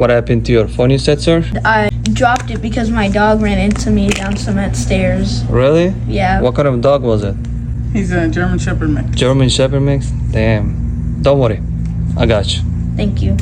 What happened to your phone, you said, sir? I dropped it because my dog ran into me down cement stairs. Really? Yeah. What kind of dog was it? He's a German Shepherd mix. German Shepherd mix? Damn. Don't worry. I got you. Thank you.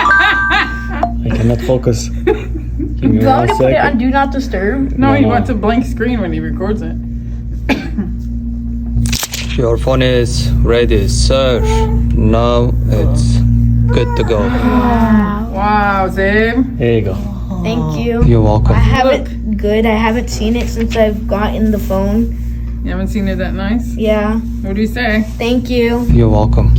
I cannot focus. Give me Do you want me to one put it on second. Do Not Disturb? No, he No. wants a blank screen when he records it. Your phone is ready, sir. Now it's good to go. Wow, Zib. Here you go. Thank you. You're welcome. I haven't I haven't seen it since I've gotten the phone. You haven't seen it that nice? Yeah. What do you say? Thank you. You're welcome.